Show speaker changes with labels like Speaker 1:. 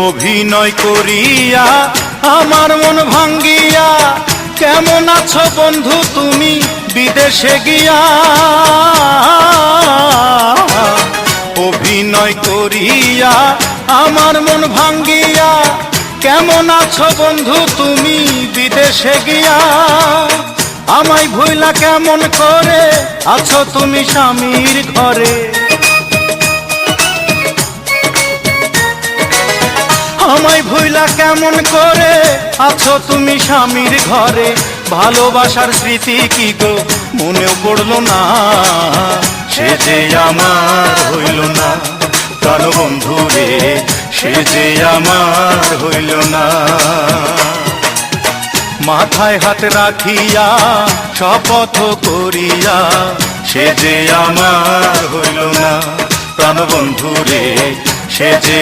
Speaker 1: অভিনয় করিয়া আমার মন ভাঙ্গিয়া কেমন আছো বন্ধু তুমি বিদেশে গিয়া। অভিনয় করিয়া আমার মন ভাঙ্গিয়া কেমন আছো বন্ধু তুমি বিদেশে গিয়া। আমায় ভুইলা কেমন করে আছো তুমি স্বামীর ঘরে। আমায় ভুইলা কেমন করে আছো তুমি স্বামীর ঘরে। ভালোবাসার স্মৃতি কি গো মনেও পড়লো না, সে যে আমার হইল না প্রাণবন্ধু রে, সে যে আমার হইল না। মাথায় হাত রাখিয়া শপথ করিয়া সে যে আমার হইল না প্রাণবন্ধু রে, সে যে